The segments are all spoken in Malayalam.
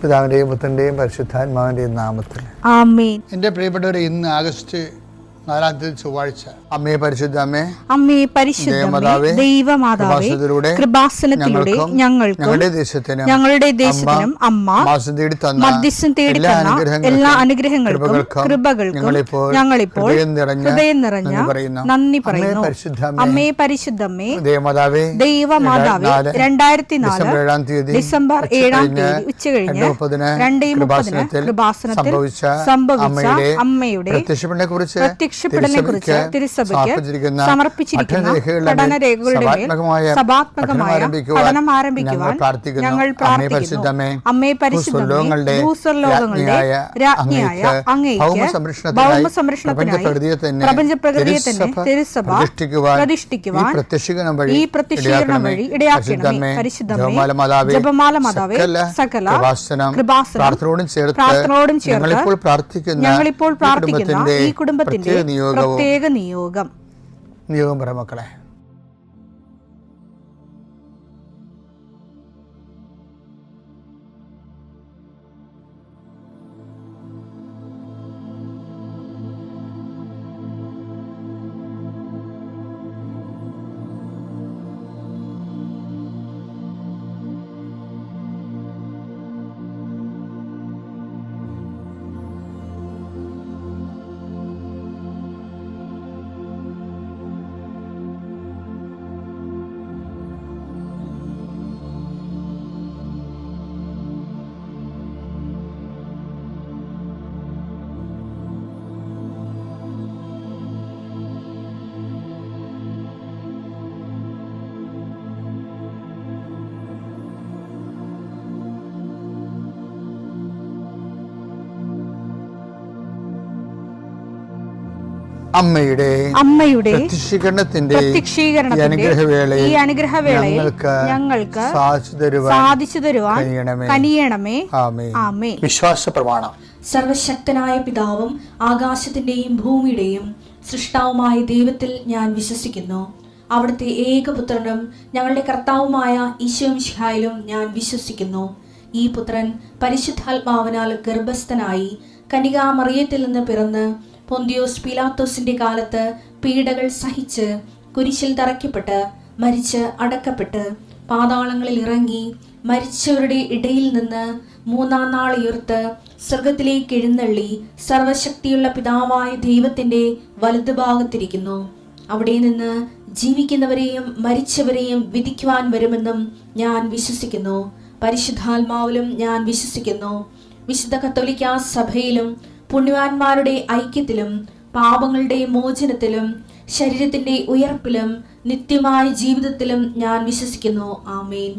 പിതാവിൻ്റെയും പുത്രൻ്റെയും പരിശുദ്ധാത്മാവിൻ്റെയും നാമത്തിൽ ആമേൻ. എൻ്റെ പ്രിയപ്പെട്ടവരെ, ഇന്ന് ആഗസ്റ്റ് 4 ചൊവ്വാഴ്ച. അമ്മേ പരിശുദ്ധ അമ്മേ, അമ്മേ പരിശുദ്ധമേ, ദൈവമാതാവേ, കൃപാസനത്തിലൂടെ ഞങ്ങളുടെ ദേശത്തിനും അമ്മ മധ്യസ്ഥം തേടി തന്ന എല്ലാ അനുഗ്രഹങ്ങൾക്കും കൃപകൾക്കും ഞങ്ങളിപ്പോൾ ഹൃദയം നിറഞ്ഞ നന്ദി പറയുന്നു. അമ്മേ പരിശുദ്ധമേ, ദൈവമാതാവേ, 2004 ഡിസംബർ 7 ഉച്ചകഴിഞ്ഞ് 2:30 കൃപാസനത്തിൽ സംഭവിച്ച അമ്മയുടെ പ്രത്യക്ഷപ്പെടലിനെക്കുറിച്ച് തിരുസഭയ്ക്ക് സമർപ്പിച്ചിരിക്കുന്ന പഠനരേഖകളുടെ മേൽ സഭാത്മകമായ പഠനം ആരംഭിക്കുവാൻ ഞങ്ങൾ പ്രാർത്ഥിക്കുന്നു. അമ്മേ പരിശുദ്ധമേ, ഭൂസ്വർലോകങ്ങളുടെ രാജ്ഞിയായ അങ്ങേയ്ക്ക് ഭൗമസംരക്ഷണത്തിനായി പ്രപഞ്ചപ്രകൃതിയെ തന്നെ തിരുസഭ പ്രതിഷ്ഠിക്കുവാൻ ഈ പ്രത്യക്ഷീകരണം വഴി ഇടയാക്കണമേ. പരിശുദ്ധമേ, ജപമാല മാതാവേ, സകല കൃപാസനം പ്രാർത്ഥനയോടും ചേർത്ത് ഞങ്ങളിപ്പോൾ പ്രാർത്ഥിക്കുന്ന ഈ കുടുംബത്തിന്റെ പ്രത്യേക നിയോഗം പറ മക്കളെ. അമ്മയുടെ പ്രത്യക്ഷീകരണത്തിന്റെ ഈ അനുഗ്രഹവേളയിൽ ഞങ്ങൾക്ക് സാധിച്ചു തരുവാൻ കനിയണമേ. ആമേൻ. വിശ്വാസ പ്രമാണം. സർവശക്തനായ പിതാവും ആകാശത്തിന്റെയും ഭൂമിയുടെയും സൃഷ്ടാവുമായ ദൈവത്തിൽ ഞാൻ വിശ്വസിക്കുന്നു. അവിടുത്തെ ഏകപുത്രനും ഞങ്ങളുടെ കർത്താവുമായ ഈശോമിശിഹായിലും ഞാൻ വിശ്വസിക്കുന്നു. ഈ പുത്രൻ പരിശുദ്ധാത്മാവിനാൽ ഗർഭസ്ഥനായി കന്യകാമറിയത്തിൽ നിന്ന് പിറന്ന് പൊന്തിയോസ് പീലാത്തോസിന്റെ കാലത്ത് പീഡകൾ സഹിച്ച് കുരിശിൽ തറയ്ക്കപ്പെട്ട് മരിച്ച് അടക്കപ്പെട്ട് പാതാളങ്ങളിൽ ഇറങ്ങി മരിച്ചവരുടെ ഇടയിൽ നിന്ന് 3-ാം നാൾ ഉയർത്ത് സ്വർഗത്തിലേക്ക് എഴുന്നള്ളി സർവശക്തിയുള്ള പിതാവായ ദൈവത്തിന്റെ വലതുഭാഗത്തിരിക്കുന്നു. അവിടെ നിന്ന് ജീവിക്കുന്നവരെയും മരിച്ചവരെയും വിധിക്കുവാൻ വരുമെന്നും ഞാൻ വിശ്വസിക്കുന്നു. പരിശുദ്ധാത്മാവിലും ഞാൻ വിശ്വസിക്കുന്നു. വിശുദ്ധ കത്തോലിക്കാ സഭയിലും പുണ്യവാന്മാരുടെ ഐക്യത്തിലും പാപങ്ങളുടെ മോചനത്തിലും ശരീരത്തിന്റെ ഉയർപ്പിലും നിത്യമായ ജീവിതത്തിലും ഞാൻ വിശ്വസിക്കുന്നു. ആമേൻ.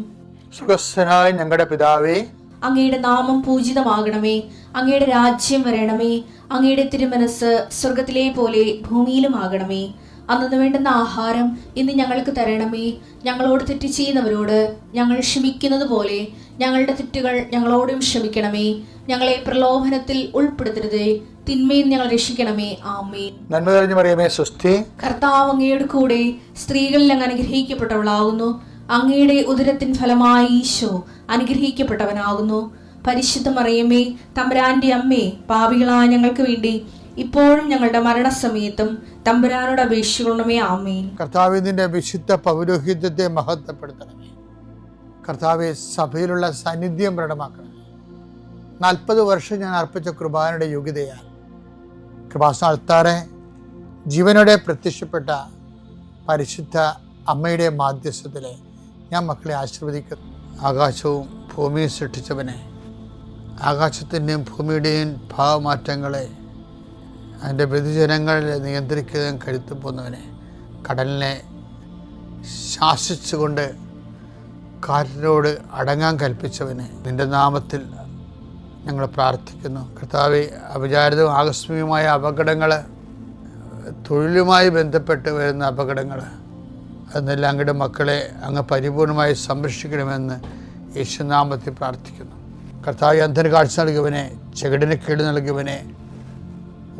സുഖസ്ഥനായ ഞങ്ങളുടെ പിതാവേ, അങ്ങയുടെ നാമം പൂജിതമാകണമേ. അങ്ങയുടെ രാജ്യം വരണമേ. അങ്ങയുടെ തിരുമനസ് സ്വർഗത്തിലെ പോലെ ഭൂമിയിലും ആകണമേ. അന്നു വേണ്ടുന്ന ആഹാരം ഇന്ന് ഞങ്ങൾക്ക് തരണമേ. ഞങ്ങളോട് തെറ്റ് ചെയ്യുന്നവരോട് ഞങ്ങൾ ക്ഷമിക്കുന്നത് പോലെ ഞങ്ങളുടെ തെറ്റുകൾ ഞങ്ങളോടും ക്ഷമിക്കണമേ. ഞങ്ങളെ പ്രലോഭനത്തിൽ ഉൾപ്പെടുത്തരുതേ, തിന്മയിൽ ഞങ്ങൾ രക്ഷിക്കണമേ. ആമേൻ. നന്മ നിറഞ്ഞ മറിയമേ, സ്വസ്തി. കർത്താവ് അങ്ങയുടെ കൂടെ സ്ത്രീകളിൽ അങ്ങ് അനുഗ്രഹിക്കപ്പെട്ടവളാകുന്നു. അങ്ങയുടെ ഉദരത്തിൻ ഫലമായി ഈശോ അനുഗ്രഹിക്കപ്പെട്ടവനാകുന്നു. പരിശുദ്ധ മറിയമേ, തമ്പുരാന്റെ അമ്മേ, പാപികളായ ഞങ്ങൾക്ക് വേണ്ടി ഇപ്പോഴും ഞങ്ങളുടെ മരണസമയത്തും തമ്പുരാനോട് അപേക്ഷിക്കണമേ. ആമേൻ. കർത്താവേ, നിന്റെ വിശുദ്ധ പൗരോഹിത്യത്തെ മഹത്വപ്പെടുത്തണമേ. കർത്താവെ, സഭയിലുള്ള സാന്നിധ്യം പ്രകടമാക്കണം. 40 വർഷം ഞാൻ അർപ്പിച്ച കൃപാനയുടെ യോഗ്യതയാണ്. കൃപാസന അൾത്താറെ ജീവനോടെ പ്രത്യക്ഷപ്പെട്ട പരിശുദ്ധ അമ്മയുടെ മാധ്യസ്ഥത്തിലെ ഞാൻ മക്കളെ ആശീർവദിക്കുന്നു. ആകാശവും ഭൂമിയും സൃഷ്ടിച്ചവനെ, ആകാശത്തിൻ്റെയും ഭൂമിയുടെയും ഭാവമാറ്റങ്ങളെ അതിൻ്റെ വ്യതിചലങ്ങളെ നിയന്ത്രിക്കുകയും കരുത്തു പോകുന്നവനെ, കടലിനെ ശാസിച്ചുകൊണ്ട് കാറ്റിനോട് അടങ്ങാൻ കൽപ്പിച്ചവനെ, നിൻ്റെ നാമത്തിൽ ഞങ്ങൾ പ്രാർത്ഥിക്കുന്നു. കർത്താവെ, അവിചാരിതവും ആകസ്മികമായ അപകടങ്ങൾ, തൊഴിലുമായി ബന്ധപ്പെട്ട് വരുന്ന അപകടങ്ങൾ, അതെല്ലാം അങ്ങയുടെ മക്കളെ അങ്ങ് പരിപൂർണമായി സംരക്ഷിക്കണമെന്ന് യേശുനാമത്തിൽ പ്രാർത്ഥിക്കുന്നു. കർത്താവെ, അന്ധന് കാഴ്ച നൽകിയവനെ, ചെകിടിന് കേട് നൽകിയവനെ,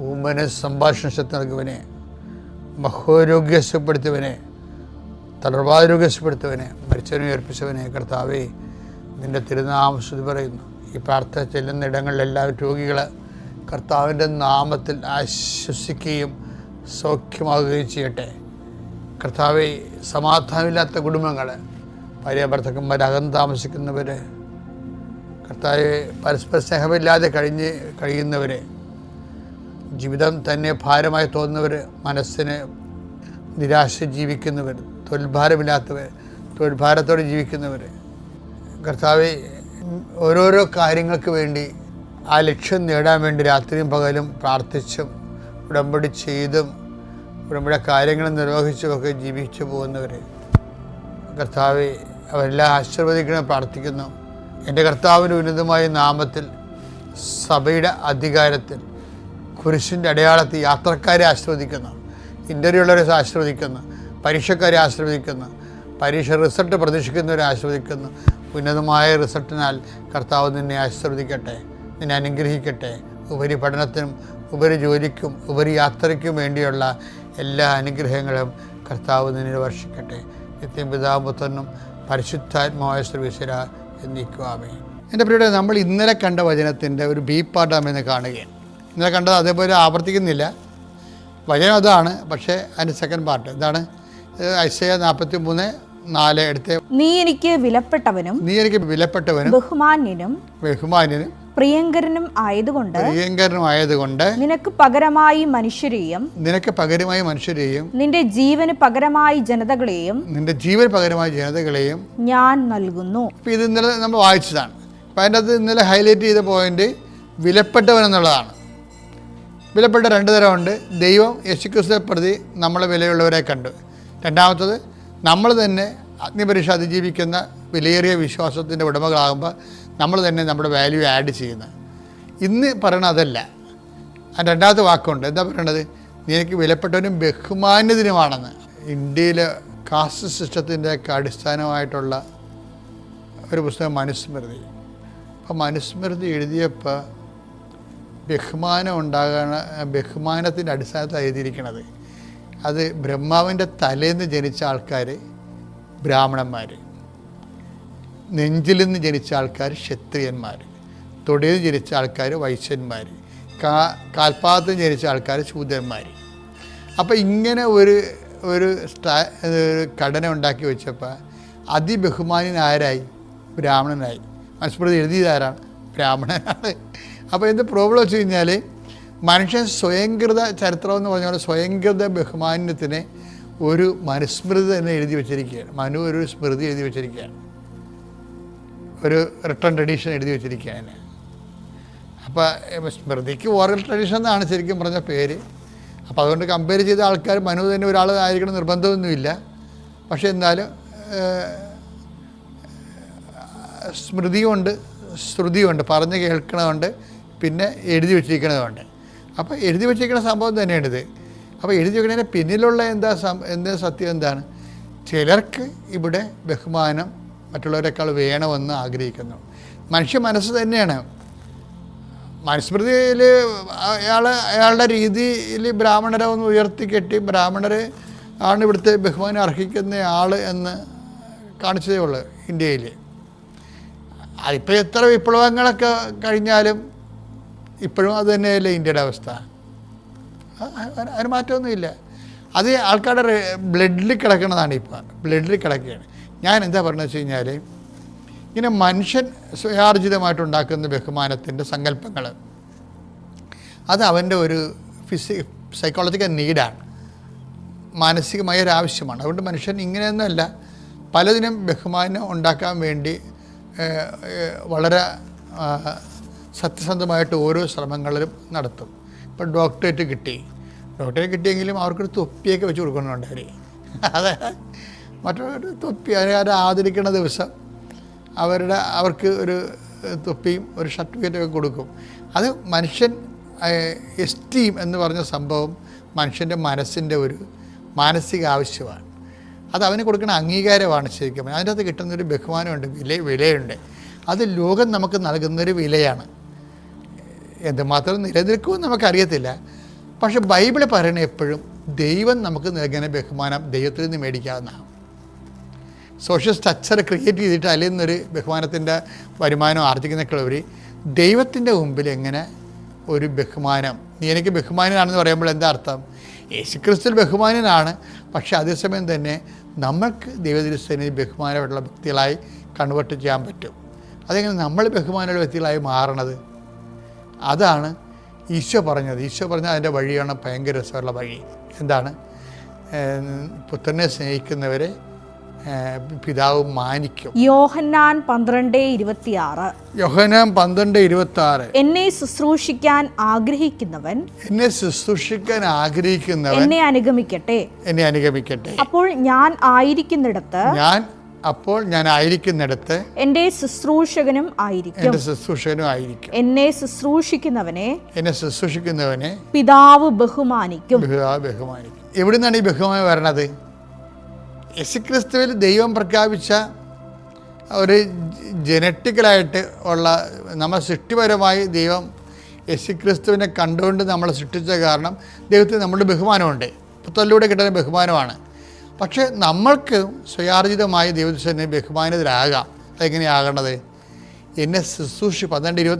ഊമന് സംഭാഷണ ശക്തി നൽകിയവനെ, മഹോരോഗ്യപ്പെടുത്തിയവനെ, തളർവാരോഗ്യപ്പെടുത്തിയവനെ, മരിച്ചവനെ ഉയർപ്പിച്ചവനെ, കർത്താവെ, നിൻ്റെ തിരുനാമം സ്തുതി പറയുന്നു. ഈ പ്രാർത്ഥന ചെല്ലുന്ന ഇടങ്ങളിലെല്ലാം രോഗികളെ കർത്താവിൻ്റെ നാമത്തിൽ ആശ്വസിക്കുകയും സൗഖ്യമാകുകയും ചെയ്യട്ടെ. കർത്താവെ, സമാധാനമില്ലാത്ത കുടുംബങ്ങൾ, ഭാര്യ ഭർത്താക്കന്മാർ, അകം താമസിക്കുന്നവർ, കർത്താവെ, പരസ്പര സ്നേഹമില്ലാതെ കഴിയുന്നവർ, ജീവിതം തന്നെ ഭാരമായി തോന്നുന്നവർ, മനസ്സിന് നിരാശ ജീവിക്കുന്നവർ, തൊഴിൽഭാരമില്ലാത്തവർ, തൊഴിൽഭാരത്തോടെ ജീവിക്കുന്നവർ, കർത്താവെ, ഓരോരോ കാര്യങ്ങൾക്ക് വേണ്ടി ആ ലക്ഷ്യം നേടാൻ വേണ്ടി രാത്രിയും പകലും പ്രാർത്ഥിച്ചും ഉടമ്പടി ചെയ്തും ഉടമ്പടി കാര്യങ്ങൾ നിർവഹിച്ചുമൊക്കെ ജീവിച്ചു പോകുന്നവർ, കർത്താവെ, അവരെല്ലാം ആശീർവദിക്കണം പ്രാർത്ഥിക്കുന്നു. എൻ്റെ കർത്താവിൻ്റെ ഉന്നതമായ നാമത്തിൽ, സഭയുടെ അധികാരത്തിൽ, കുരിശിൻ്റെ അടയാളത്തിൽ യാത്രക്കാരെ ആശീർവദിക്കുന്നു, ഇൻ്റർവ്യൂ ഉള്ളവരെ ആശീർവദിക്കുന്നു, പരീക്ഷക്കാരെ ആശീർവദിക്കുന്നു, പരീക്ഷ റിസൾട്ട് പ്രതീക്ഷിക്കുന്നവരെ ആശീർവദിക്കുന്നു. ഉന്നതമായ റിസൾട്ടിനാൽ കർത്താവ് നിന്നെ ആശീർവദിക്കട്ടെ, നിന്നെ അനുഗ്രഹിക്കട്ടെ. ഉപരി പഠനത്തിനും ഉപരി ജോലിക്കും ഉപരി യാത്രയ്ക്കും വേണ്ടിയുള്ള എല്ലാ അനുഗ്രഹങ്ങളും കർത്താവ് നിന്നെ വർഷിക്കട്ടെ. നിത്യം പിതാവും പുത്രനും പരിശുദ്ധാത്മാവായ സർവീശ്വര എന്നേക്കുമാമേ. എൻ്റെ പ്രിയരെ, നമ്മൾ ഇന്നലെ കണ്ട വചനത്തിൻ്റെ ഒരു ബി പാർട്ടാമെന്ന് കാണുകയാണ്. ഇന്നലെ കണ്ടത് അതേപോലെ ആവർത്തിക്കുന്നില്ല, വചനം അതാണ്, പക്ഷേ അതിൻ്റെ സെക്കൻഡ് പാർട്ട് എന്താണ്? ഐസയ്യാ 43:4 എടുത്ത്, നീ എനിക്ക് വിലപ്പെട്ടവനും ബഹുമാന്യനും പ്രിയങ്കരനും ആയതുകൊണ്ട് നിനക്ക് പകരമായി മനുഷ്യരെയും നിന്റെ ജീവന് പകരമായി ജനതകളെയും ഞാൻ നൽകുന്നു. ഇത് ഇന്നലെ നമ്മൾ വായിച്ചതാണ്. അപ്പം അതിൻ്റെ അകത്ത് ഇന്നലെ ഹൈലൈറ്റ് ചെയ്ത പോയിന്റ് വിലപ്പെട്ടവൻ എന്നുള്ളതാണ്. വിലപ്പെട്ട രണ്ട് തരമുണ്ട്. ദൈവം യേശുക്രിസ്തുവിനെ പ്രതി നമ്മളെ വിലയുള്ളവരെ കണ്ടു. രണ്ടാമത്തത്, നമ്മൾ തന്നെ അഗ്നിപരീക്ഷ അതിജീവിക്കുന്ന വിലയേറിയ വിശ്വാസത്തിൻ്റെ ഉടമകളാകുമ്പോൾ നമ്മൾ തന്നെ നമ്മുടെ വാല്യൂ ആഡ് ചെയ്യുന്നത്. ഇന്ന് പറയണത് അതല്ല. അതിൻ്റെ രണ്ടാമത്തെ വാക്കുണ്ട്. എന്താ പറയണത്? നിനക്ക് വിലപ്പെട്ടവനും ബഹുമാന്യതിനുമാണെന്ന്. ഇന്ത്യയിലെ കാസ്റ്റ് സിസ്റ്റത്തിൻ്റെ ഒക്കെ അടിസ്ഥാനമായിട്ടുള്ള ഒരു പുസ്തകം മനുസ്മൃതി. അപ്പോൾ മനുസ്മൃതി എഴുതിയപ്പോൾ ബഹുമാനത്തിൻ്റെ അടിസ്ഥാനത്തിൽ എഴുതിയിരിക്കണത്, അത് ബ്രഹ്മാവിൻ്റെ തലേന്ന് ജനിച്ച ആൾക്കാർ ബ്രാഹ്മണന്മാർ, നെഞ്ചിൽ നിന്ന് ജനിച്ച ആൾക്കാർ ക്ഷത്രിയന്മാർ, തൊടിയിൽ നിന്ന് ജനിച്ച ആൾക്കാർ വൈശ്യന്മാർ, കാൽപാദത്തിൽ നിന്ന് ജനിച്ച ആൾക്കാർ ശൂദ്രന്മാർ. അപ്പോൾ ഇങ്ങനെ ഒരു ഘടന ഉണ്ടാക്കി വെച്ചപ്പോൾ അതിബഹുമാനാരായി? ബ്രാഹ്മണനായി. മനുസ്മൃതി എഴുതിയതാരാണ്? ബ്രാഹ്മണനാണ്. അപ്പോൾ എന്ത് പ്രോബ്ലം വെച്ച് കഴിഞ്ഞാൽ, മനുഷ്യൻ സ്വയംകൃത ചരിത്രം എന്ന് പറഞ്ഞ പോലെ സ്വയംകൃത ബഹുമാന്യത്തിന് ഒരു മനുസ്മൃതി തന്നെ എഴുതി വെച്ചിരിക്കുകയാണ്. മനു ഒരു സ്മൃതി എഴുതി വെച്ചിരിക്കുകയാണ്, ഒരു റിട്ടേൺ ട്രഡീഷൻ എഴുതി വെച്ചിരിക്കുകയാണ്. അപ്പോൾ സ്മൃതിക്ക് ഓറൽ ട്രഡീഷൻ എന്നാണ് ശരിക്കും പറഞ്ഞ പേര്. അപ്പോൾ അതുകൊണ്ട് കമ്പയർ ചെയ്ത ആൾക്കാർ മനു തന്നെ ഒരാൾ ആയിരിക്കണം നിർബന്ധമൊന്നുമില്ല. പക്ഷേ എന്നാലും സ്മൃതിയുമുണ്ട്, ശ്രുതിയുണ്ട്, പറഞ്ഞ് കേൾക്കണമുണ്ട്, പിന്നെ എഴുതി വെച്ചിരിക്കണതുണ്ട്. അപ്പോൾ എഴുതി വെച്ചിരിക്കുന്ന സംഭവം തന്നെയാണിത്. അപ്പോൾ എഴുതി വെക്കുന്നതിന് പിന്നിലുള്ള എന്താ സത്യം എന്താണ്? ചിലർക്ക് ഇവിടെ ബഹുമാനം മറ്റുള്ളവരെക്കാൾ വേണമെന്ന് ആഗ്രഹിക്കുന്നു. മനുഷ്യ മനസ്സ് തന്നെയാണ്. മനുസ്മൃതിയിൽ അയാളുടെ രീതിയിൽ ബ്രാഹ്മണരെ ഒന്ന് ഉയർത്തിക്കെട്ടി ബ്രാഹ്മണർ ആണ് ഇവിടുത്തെ ബഹുമാനം അർഹിക്കുന്ന ആൾ എന്ന് കാണിച്ചതേ ഉള്ളൂ ഇന്ത്യയിൽ. അതിപ്പോൾ എത്ര വിപ്ലവങ്ങളൊക്കെ കഴിഞ്ഞാലും ഇപ്പോഴും അത് തന്നെയല്ലേ ഇന്ത്യയുടെ അവസ്ഥ. അതിന് മാറ്റമൊന്നുമില്ല. അത് ആൾക്കാരുടെ ബ്ലഡിൽ കിടക്കുന്നതാണ്. ഇപ്പോൾ ബ്ലഡിൽ കിടക്കുകയാണ്. ഞാൻ എന്താ പറഞ്ഞതെന്ന് വെച്ച് കഴിഞ്ഞാൽ, ഇങ്ങനെ മനുഷ്യൻ സ്വയാർജിതമായിട്ടുണ്ടാക്കുന്ന ബഹുമാനത്തിൻ്റെ സങ്കല്പങ്ങൾ, അത് അവൻ്റെ ഒരു സൈക്കോളജിക്കൽ നീഡാണ്, മാനസികമായ ഒരു ആവശ്യമാണ്. അതുകൊണ്ട് മനുഷ്യൻ ഇങ്ങനെയൊന്നുമല്ല, പലതിനും ബഹുമാനം ഉണ്ടാക്കാൻ വേണ്ടി വളരെ സത്യസന്ധമായിട്ട് ഓരോ ശ്രമങ്ങളിലും നടത്തും. ഇപ്പോൾ ഡോക്ടറേറ്റ് കിട്ടിയെങ്കിലും അവർക്കൊരു തൊപ്പിയൊക്കെ വെച്ച് കൊടുക്കുന്നുണ്ട് അവർ. അതായത് മറ്റൊരു തൊപ്പി അവരെ ആദരിക്കുന്ന ദിവസം അവർക്ക് ഒരു തൊപ്പിയും ഒരു സർട്ടിഫിക്കറ്റൊക്കെ കൊടുക്കും. അത് മനുഷ്യൻ എസ്റ്റീം എന്ന് പറഞ്ഞ സംഭവം മനുഷ്യൻ്റെ മനസ്സിൻ്റെ ഒരു മാനസിക ആവശ്യമാണ്. അത് അവന് കൊടുക്കുന്ന അംഗീകാരമാണ് ശരിക്കും. അതിൻ്റെ അകത്ത് കിട്ടുന്നൊരു ബഹുമാനമുണ്ട്, വിലയുണ്ട്. അത് ലോകം നമുക്ക് നൽകുന്നൊരു വിലയാണ്. എന്തുമാത്രം നിലനിൽക്കുമെന്ന് നമുക്കറിയത്തില്ല. പക്ഷെ ബൈബിൾ പറയണ എപ്പോഴും ദൈവം നമുക്ക് നൽകുന്ന ബഹുമാനം ദൈവത്തിൽ നിന്ന് മേടിക്കാവുന്നതാണ്. സോഷ്യൽ സ്ട്രക്ചർ ക്രിയേറ്റ് ചെയ്തിട്ട് അതിൽ നിന്നൊരു ബഹുമാനത്തിൻ്റെ വരുമാനം ആർജിക്കുന്നതിനേക്കാളുപരി ദൈവത്തിൻ്റെ മുമ്പിൽ എങ്ങനെ ഒരു ബഹുമാനം, നീ എനിക്ക് ബഹുമാനനാണെന്ന് പറയുമ്പോൾ എന്താ അർത്ഥം? യേശുക്രിസ്തുവിൽ ബഹുമാനനാണ്, പക്ഷേ അതേസമയം തന്നെ നമ്മൾക്ക് ദൈവത്തിൻ്റെ ബഹുമാനമുള്ള വ്യക്തികളായി കൺവേർട്ട് ചെയ്യാൻ പറ്റും. അതെങ്ങനെ നമ്മൾ ബഹുമാനമുള്ള വ്യക്തികളായി മാറണത്? അതാണ് ഈശോ പറഞ്ഞത്. ഈശോ പറഞ്ഞ അതിൻ്റെ വഴിയാണ് ഭയങ്കര രസമുള്ള വഴി. എന്താണ്? പുത്രനെ സ്നേഹിക്കുന്നവരെ പിതാവ് മാനിക്കും. യോഹന്നാൻ 12:26. യോഹന്നാൻ 12:26. എന്നെ ശുശ്രൂഷിക്കാൻ ആഗ്രഹിക്കുന്നവൻ എന്നെ അനുഗമിക്കട്ടെ. അപ്പോൾ ഞാൻ ആയിരിക്കുന്നിടത്ത് എന്റെ ശുശ്രൂഷകനും ആയിരിക്കും. എന്നെ ശുശ്രൂഷിക്കുന്നവനെ പിതാവ് ബഹുമാനിക്കും. എവിടെ നിന്നാണ് ഈ ബഹുമാനം വരണത്? യേശുക്രിസ്തുവിൽ ദൈവം പ്രഖ്യാപിച്ച ഒരു ജനറ്റിക്കലായിട്ട് ഉള്ള, നമ്മൾ സൃഷ്ടിപരമായി ദൈവം യേശുക്രിസ്തുവിനെ കണ്ടുകൊണ്ട് നമ്മളെ സൃഷ്ടിച്ച കാരണം ദൈവത്തിന് നമ്മുടെ ബഹുമാനമുണ്ട്. പുത്രനിലൂടെ കിട്ടുന്ന ബഹുമാനമാണ്. പക്ഷേ നമ്മൾക്ക് സ്വയാർജിതമായി ദൈവത്തിന് ബഹുമാനിതരാകാം. അതെങ്ങനെയാകേണ്ടത്? എന്നെ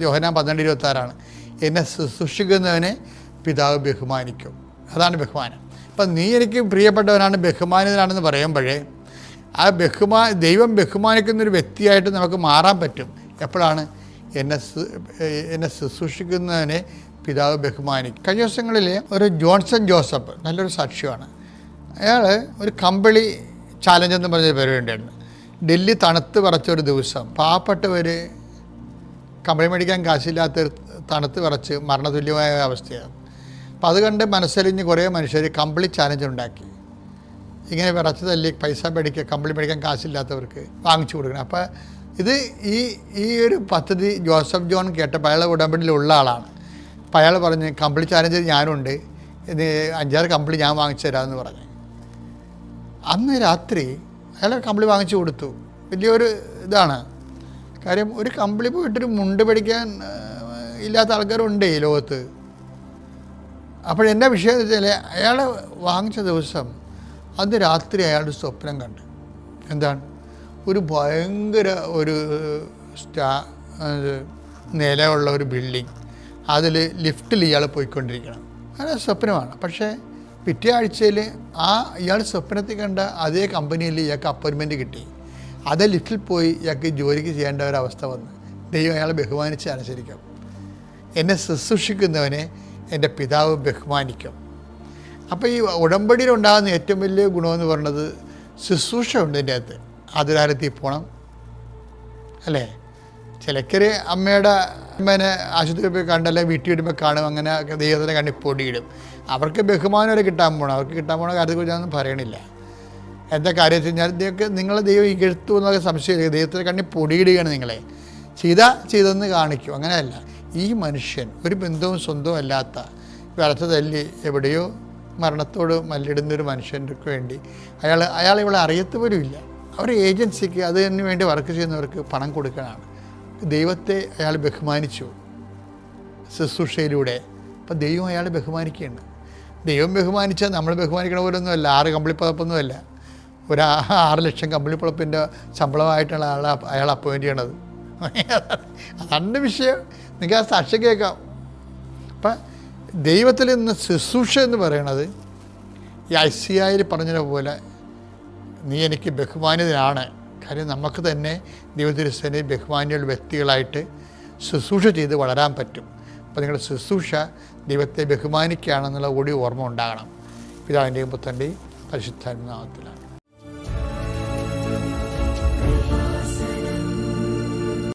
യോഹന്നാൻ 12:26 എന്നെ ശുശ്രൂഷിക്കുന്നവനെ പിതാവ് ബഹുമാനിക്കും. അതാണ് ബഹുമാനം. അപ്പം നീ എനിക്ക് പ്രിയപ്പെട്ടവനാണ്, ബഹുമാനിതനാണെന്ന് പറയുമ്പോഴേ ദൈവം ബഹുമാനിക്കുന്നൊരു വ്യക്തിയായിട്ട് നമുക്ക് മാറാൻ പറ്റും. എപ്പോഴാണ്? എന്നെ ശുശ്രൂഷിക്കുന്നതിനെ പിതാവ് ബഹുമാനിക്കും. കഴിഞ്ഞ ദിവസങ്ങളിൽ ഒരു ജോൺസൺ ജോസഫ് നല്ലൊരു സാക്ഷ്യമാണ്. അയാൾ ഒരു കമ്പിളി ചാലഞ്ച് എന്ന് പറഞ്ഞൊരു പരിപാടി ഉണ്ടായിരുന്നു. ഡൽഹി തണുത്ത് വിറച്ചൊരു ദിവസം പാവപ്പെട്ടവർ കമ്പിളി മേടിക്കാൻ കാശില്ലാത്ത തണുത്ത് വിറച്ച് മരണതുല്യമായ അവസ്ഥയാണ്. അപ്പോൾ അത് കണ്ട് മനസ്സലിഞ്ഞ് കുറേ മനുഷ്യർ കമ്പിളി ചാലഞ്ച് ഉണ്ടാക്കി. ഇങ്ങനെ വിറച്ച് തല്ലി പൈസ മേടിക്കുക, കമ്പിളി മേടിക്കാൻ കാശില്ലാത്തവർക്ക് വാങ്ങിച്ചു കൊടുക്കണം. അപ്പോൾ ഇത് ഈ ഒരു പദ്ധതി ജോസഫ് ജോൺ കേട്ടപ്പോൾ അയാൾ ഉടമ്പടിയിലുള്ള ആളാണ്. അപ്പോൾ അയാൾ പറഞ്ഞ് കമ്പിളി ചാലഞ്ച് ഞാനുണ്ട്, ഇത് 5-6 കമ്പിളി ഞാൻ വാങ്ങിച്ചു തരാമെന്ന് പറഞ്ഞു. അന്ന് രാത്രി അയാൾ കമ്പിളി വാങ്ങിച്ചു കൊടുത്തു. വലിയൊരു ഇതാണ് കാര്യം. ഒരു കമ്പിളി പോയിട്ടൊരു മുണ്ട് പഠിക്കാൻ ഇല്ലാത്ത ആൾക്കാരുണ്ട് ഈ ലോകത്ത്. അപ്പോഴെന്നാ വിഷയം എന്ന് വെച്ചാൽ അയാൾ വാങ്ങിച്ച ദിവസം അന്ന് രാത്രി അയാളുടെ സ്വപ്നം കണ്ട്. എന്താണ്? ഒരു ഭയങ്കര ഒരു നിലയുള്ള ഒരു ബിൽഡിങ്, അതിൽ ലിഫ്റ്റിൽ ഇയാൾ പോയിക്കൊണ്ടിരിക്കണം. അങ്ങനെ സ്വപ്നമാണ്. പക്ഷേ പിറ്റേ ആഴ്ചയിൽ ഇയാൾ സ്വപ്നത്തിൽ കണ്ട അതേ കമ്പനിയിൽ ഇയാൾക്ക് അപ്പോയിൻമെൻറ്റ് കിട്ടി. അതേ ലിഫ്റ്റിൽ പോയി ഇയാൾക്ക് ജോലിക്ക് ചെയ്യേണ്ട ഒരവസ്ഥ വന്ന്. ദൈവം അയാളെ ബഹുമാനിച്ച് അനുസരിക്കും. എന്നെ ശുശ്രൂഷിക്കുന്നവനെ എൻ്റെ പിതാവ് ബഹുമാനിക്കും. അപ്പോൾ ഈ ഉടമ്പടിയിലുണ്ടാകുന്ന ഏറ്റവും വലിയ ഗുണമെന്ന് പറയുന്നത് ശുശ്രൂഷ ഉണ്ട് ഇതിൻ്റെ അകത്ത്. ആതുരാലയത്തിൽ പോകണം, അല്ലേ? ചിലക്കര് അമ്മേനെ ആശുപത്രിയിൽ പോയി കണ്ടല്ലേ വീട്ടിൽ വരുമ്പോൾ കാണും, അങ്ങനെ ദൈവത്തിൻ്റെ കണ്ണിൽ പൊടിയിടും. അവർക്ക് ബഹുമാനം വരെ കിട്ടാൻ പോകണം. അവർക്ക് കിട്ടാൻ പോകണ കാര്യത്തെക്കുറിച്ച് ഞാനൊന്നും പറയണില്ല. എന്താ കാര്യം വെച്ച് കഴിഞ്ഞാൽ നിങ്ങളെ ദൈവം ഇകഴ്ത്തു എന്നൊക്കെ സംശയമില്ല. ദൈവത്തിൻ്റെ കണ്ണിൽ പൊടിയിടുകയാണ് നിങ്ങളെ. ചെയ്തെന്ന് കാണിക്കും. അങ്ങനെയല്ല. ഈ മനുഷ്യൻ ഒരു ബന്ധവും സ്വന്തവും അല്ലാത്ത വിറച്ച തല്ലി എവിടെയോ മരണത്തോട് മല്ലിടുന്നൊരു മനുഷ്യർക്ക് വേണ്ടി അയാൾ ഇവിടെ അറിയത്ത് പോലും ഇല്ല. അവർ ഏജൻസിക്ക് അതിന് വേണ്ടി വർക്ക് ചെയ്യുന്നവർക്ക് പണം കൊടുക്കാനാണ്. ദൈവത്തെ അയാൾ ബഹുമാനിച്ചു ശുശ്രൂഷയിലൂടെ. അപ്പം ദൈവം അയാളെ ബഹുമാനിക്കുകയാണ്. ദൈവം ബഹുമാനിച്ചാൽ നമ്മൾ ബഹുമാനിക്കണ പോലൊന്നുമല്ല. 6 കമ്പിളിപ്പുതപ്പൊന്നുമല്ല. ഒരു 6 ലക്ഷം കമ്പിളിപ്പുതപ്പിൻ്റെ ശമ്പളമായിട്ടുള്ള അയാൾ അപ്പോയിൻ്റ് ചെയ്യണത്. അതാണ് വിഷയം. നിങ്ങൾക്ക് ആ സാക്ഷ്യം കേൾക്കാം. അപ്പം ദൈവത്തിൽ നിന്ന് ശുശ്രൂഷ എന്ന് പറയണത് ഈ ഐസിയായിൽ പറഞ്ഞതുപോലെ നീ എനിക്ക് ബഹുമാനിതനാണ്. കാര്യം നമുക്ക് തന്നെ ദൈവത്തിരുസേനെ ബഹുമാനിയുള്ള വ്യക്തികളായിട്ട് ശുശ്രൂഷ ചെയ്ത് വളരാൻ പറ്റും. അപ്പോൾ നിങ്ങളുടെ ശുശ്രൂഷ ദൈവത്തെ ബഹുമാനിക്കുകയാണെന്നുള്ള കൂടി ഓർമ്മ ഉണ്ടാകണം. പിതാവിൻ്റെയും പുത്രൻ്റെയും പരിശുദ്ധാത്മാവിനാമത്തിലാണ്.